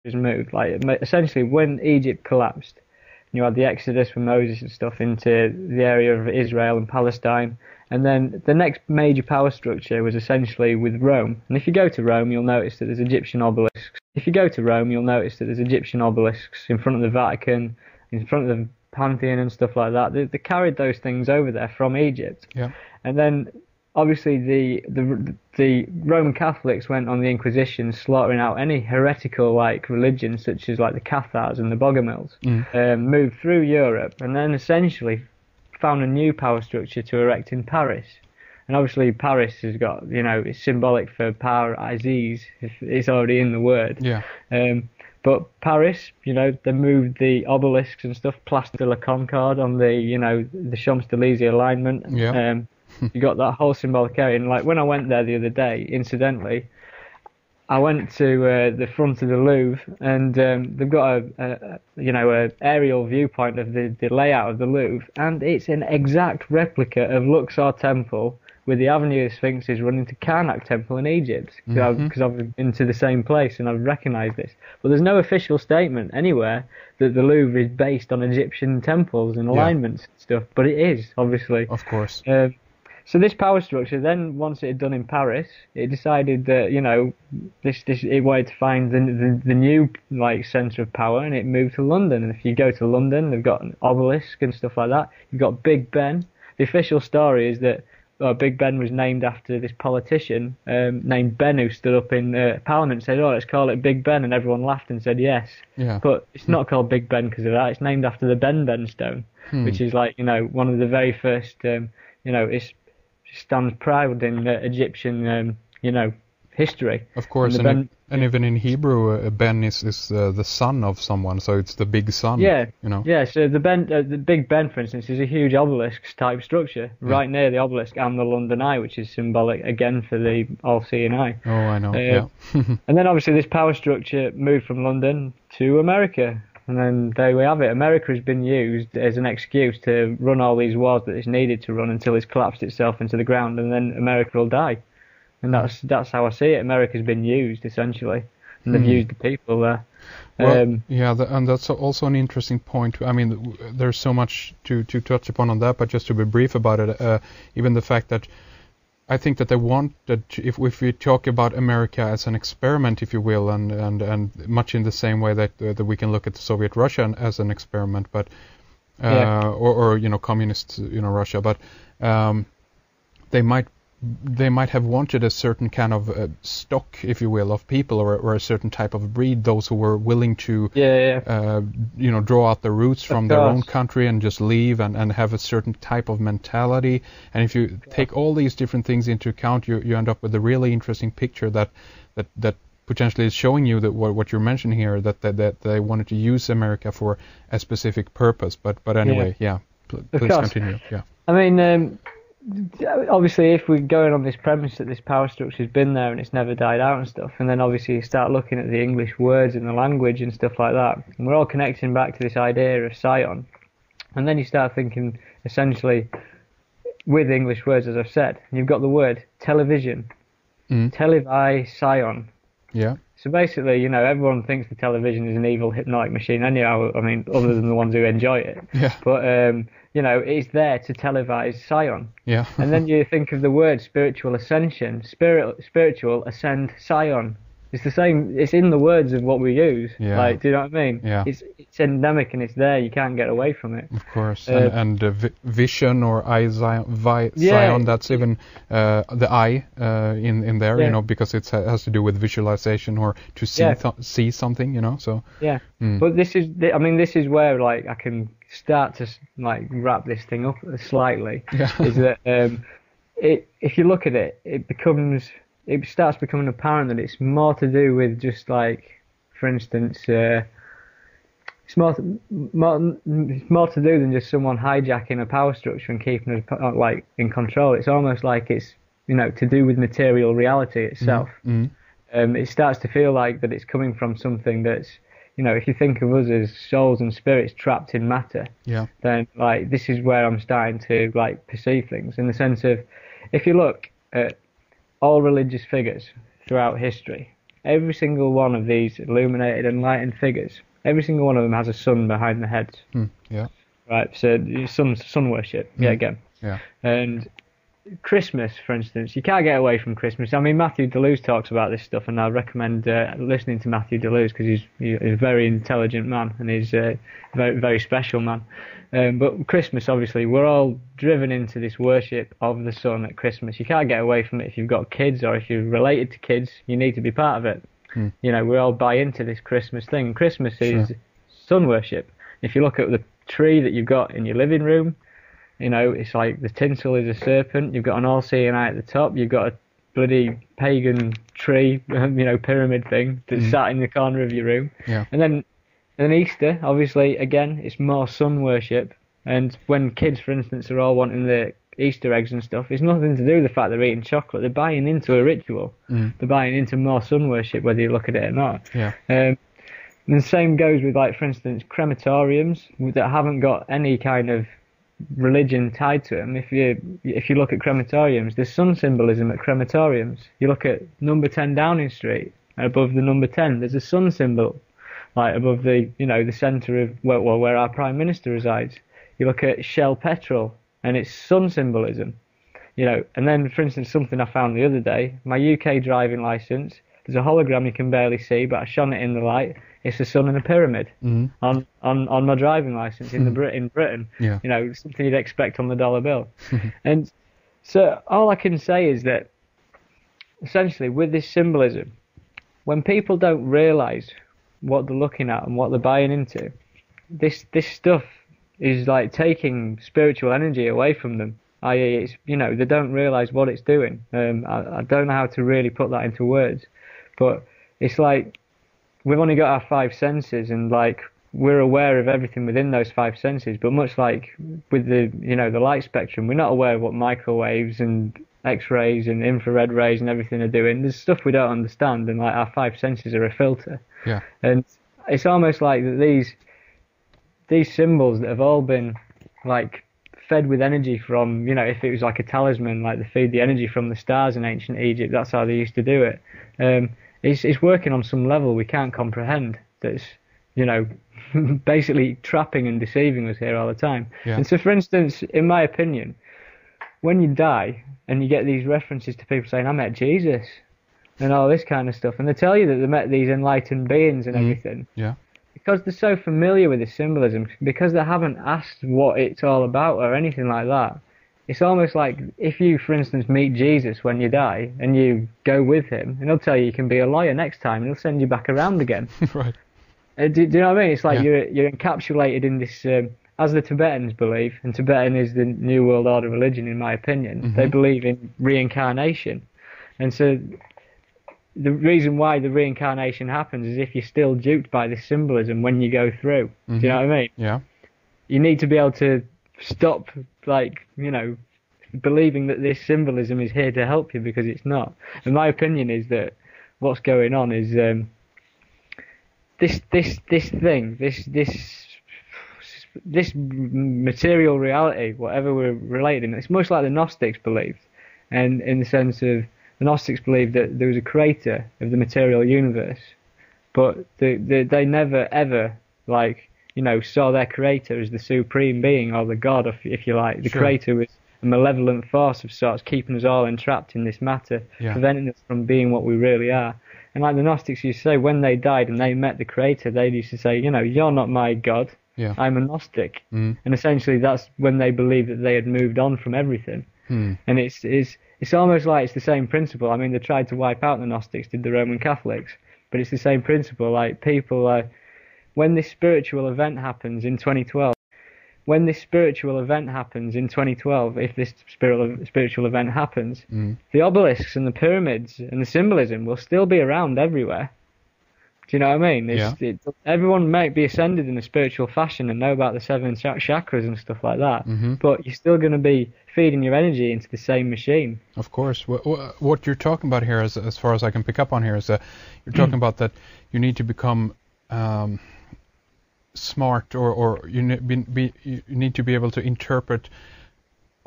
is moved. Like essentially, when Egypt collapsed, you had the Exodus from Moses and stuff into the area of Israel and Palestine. And then the next major power structure was essentially with Rome. And if you go to Rome, you'll notice that there's Egyptian obelisks. If you go to Rome, you'll notice that there's Egyptian obelisks in front of the Vatican, in front of the Pantheon and stuff like that. They carried those things over there from Egypt. Yeah. And then obviously the Roman Catholics went on the Inquisition, slaughtering out any heretical like religions such as like the Cathars and the Bogomils, moved through Europe, and then essentially found a new power structure to erect in Paris. And obviously Paris has got, it's symbolic for power, Aziz, it's already in the word. Yeah. But Paris, they moved the obelisks and stuff, Place de la Concorde on the Champs-Élysées alignment. Yeah. You got that whole symbolic area. And like when I went there the other day, incidentally, I went to the front of the Louvre, and they've got a aerial viewpoint of the layout of the Louvre, and it's an exact replica of Luxor Temple with the Avenue of Sphinxes running to Karnak Temple in Egypt, because I've been to the same place and I've recognised this. But there's no official statement anywhere that the Louvre is based on Egyptian temples and alignments and stuff, but it is, obviously. Of course. So this power structure, then once it had done in Paris, it decided that it wanted to find the new like centre of power, and it moved to London. And if you go to London, they've got an obelisk and stuff like that. You've got Big Ben. The official story is that Big Ben was named after this politician named Ben, who stood up in Parliament and said, "Oh, let's call it Big Ben," and everyone laughed and said yes. Yeah. But it's not called Big Ben because of that. It's named after the Ben stone, which is like one of the very first. It stands proud in Egyptian history. Of course, and even in Hebrew, Ben is the son of someone, so it's the big son. Yeah, Yeah, so the Big Ben, for instance, is a huge obelisk type structure right near the obelisk and the London Eye, which is symbolic again for the all-seeing eye. Oh, I know. Yeah. And then obviously this power structure moved from London to America. And then there we have it. America has been used as an excuse to run all these wars that it's needed to run until it's collapsed itself into the ground, and then America will die. And that's how I see it. America's been used, essentially, and they've used the people there. Well, and that's also an interesting point. I mean, there's so much to touch upon on that, but just to be brief about it, even the fact that I think that they want that if we talk about America as an experiment, if you will, and much in the same way that we can look at the Soviet Russia as an experiment, but or communist Russia, but they might have wanted a certain kind of stock, if you will, of people or a certain type of breed, those who were willing to draw out the roots from their own country and just leave and have a certain type of mentality. And if you take all these different things into account, you end up with a really interesting picture that potentially is showing you that what you're mentioning here, that they wanted to use America for a specific purpose. But anyway, please continue. Yeah. I mean, obviously, if we're going on this premise that this power structure's been there and it's never died out and stuff, and then obviously you start looking at the English words and the language and stuff like that, and we're all connecting back to this idea of Sion, and then you start thinking, essentially, with English words, as I've said, you've got the word television, televi Sion. Yeah. So basically, everyone thinks the television is an evil hypnotic machine anyhow, I mean, other than the ones who enjoy it. Yeah. But, it's there to televise Sion. Yeah. And then you think of the word spiritual ascension, spiritual ascend Sion. It's the same, it's in the words of what we use. Yeah. Like, do you know what I mean? Yeah. It's endemic and it's there, you can't get away from it. Of course. And vision or eye Sion, that's even the eye in there, because it has to do with visualization or to see something, so. Yeah. But this is where, like, I can start to, like, wrap this thing up slightly. Yeah. Is that if you look at it, it starts becoming apparent that it's more to do with just, like, for instance, it's more to do than just someone hijacking a power structure and keeping it like in control. It's almost like it's to do with material reality itself. It starts to feel like that it's coming from something that's if you think of us as souls and spirits trapped in matter, then like this is where I'm starting to like perceive things in the sense of if you look at all religious figures throughout history, every single one of these illuminated and lightened figures, every single one of them has a sun behind the heads. Yeah. Right, so sun worship, again. Yeah. And Christmas, for instance, you can't get away from Christmas. I mean, Matthew Deleuze talks about this stuff, and I recommend listening to Matthew Deleuze because he's a very intelligent man and he's a very, very special man. But Christmas, obviously, we're all driven into this worship of the sun at Christmas. You can't get away from it. If you've got kids or if you're related to kids, you need to be part of it. You know, we all buy into this Christmas thing. Christmas is sun worship. If you look at the tree that you've got in your living room, you know, it's like the tinsel is a serpent. You've got an all-seeing eye at the top. You've got a bloody pagan tree, you know, pyramid thing that's sat in the corner of your room. Yeah. And then Easter, obviously, again, it's more sun worship. And when kids, for instance, are all wanting the Easter eggs and stuff, it's nothing to do with the fact they're eating chocolate. They're buying into a ritual. They're buying into more sun worship, whether you look at it or not. Yeah. And the same goes with, like, for instance, crematoriums that haven't got any kind of religion tied to them. If you look at crematoriums, there's sun symbolism at crematoriums. You look at number 10 Downing Street, and above the number 10, there's a sun symbol, like above the, you know, the centre of where our Prime Minister resides. You look at Shell Petrol, and it's sun symbolism, you know. And then, for instance, something I found the other day, my UK driving licence, there's a hologram you can barely see, but I shone it in the light. It's a sun and a pyramid on my driving licence in Britain. Yeah. You know, something you'd expect on the dollar bill. And so all I can say is that essentially with this symbolism, when people don't realise what they're looking at and what they're buying into, this stuff is like taking spiritual energy away from them. I.e., it's, you know, they don't realise what it's doing. I don't know how to really put that into words, but it's like we've only got our five senses, and like we're aware of everything within those five senses. But much like with the, you know, the light spectrum, we're not aware of what microwaves and X-rays and infrared rays and everything are doing. There's stuff we don't understand, and like our five senses are a filter. Yeah. And it's almost like that these symbols that have all been like fed with energy from, you know, if it was like a talisman, like they feed the energy from the stars in ancient Egypt, that's how they used to do it. It's working on some level we can't comprehend. That's, you know, basically trapping and deceiving us here all the time. Yeah. And so, for instance, in my opinion, when you die and you get these references to people saying, I met Jesus and all this kind of stuff, and they tell you that they met these enlightened beings and everything. Yeah. Because they're so familiar with this symbolism, because they haven't asked what it's all about or anything like that. It's almost like if you, for instance, meet Jesus when you die and you go with him, and he'll tell you can be a lawyer next time, and he'll send you back around again. Right. Do you know what I mean? It's like you're encapsulated in this, as the Tibetans believe, and Tibetan is the New World Order religion, in my opinion. They believe in reincarnation, and so the reason why the reincarnation happens is if you're still duped by this symbolism when you go through. Do you know what I mean? Yeah. You need to be able to stop, like, you know, believing that this symbolism is here to help you, because it's not. And my opinion is that what's going on is this material reality, whatever we're related in, it's much like the Gnostics believed, and in the sense of the Gnostics believed that there was a creator of the material universe, but they never ever, like, you know, saw their creator as the supreme being or the god, if you like. The creator was a malevolent force of sorts, keeping us all entrapped in this matter, preventing us from being what we really are. And like the Gnostics used to say, when they died and they met the creator, they used to say, you know, you're not my god, I'm a Gnostic. And essentially that's when they believed that they had moved on from everything. And it's almost like it's the same principle. I mean, they tried to wipe out the Gnostics, did the Roman Catholics, but it's the same principle. Like, people, when this spiritual event happens in 2012, if this spiritual event happens, the obelisks and the pyramids and the symbolism will still be around everywhere. Do you know what I mean? Everyone might be ascended in a spiritual fashion and know about the seven chakras and stuff like that, but you're still going to be feeding your energy into the same machine. Of course. What you're talking about here, as far as I can pick up on here, is that you're talking about that you need to become smart, or you need to be able to interpret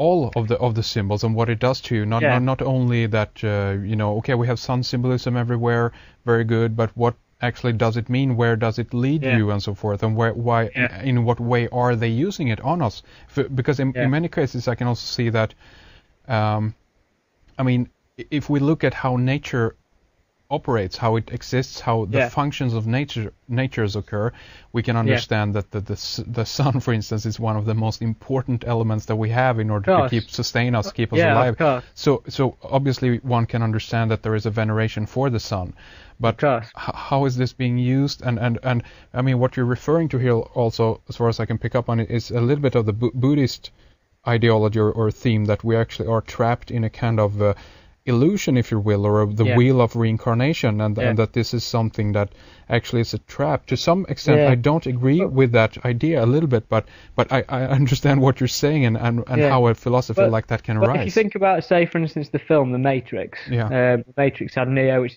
all of the symbols and what it does to you. Not only that okay, we have sun symbolism everywhere, very good, but what actually does it mean? Where does it lead you, and so forth? And in what way are they using it on us? Because in many cases, I can also see that. I mean, if we look at how nature operates, how it exists, how the functions of natures occur, we can understand that the sun, for instance, is one of the most important elements that we have in order to sustain us, keep us alive. So obviously one can understand that there is a veneration for the sun, but how is this being used? And I mean, what you're referring to here also, as far as I can pick up on it, is a little bit of the Buddhist ideology or theme, that we actually are trapped in a kind of illusion, if you will, or the wheel of reincarnation, and that this is something that actually is a trap. To some extent, I don't agree with that idea a little bit, but I understand what you're saying and how a philosophy like that can arise. If you think about, say, for instance, the film The Matrix. The Matrix had Neo, which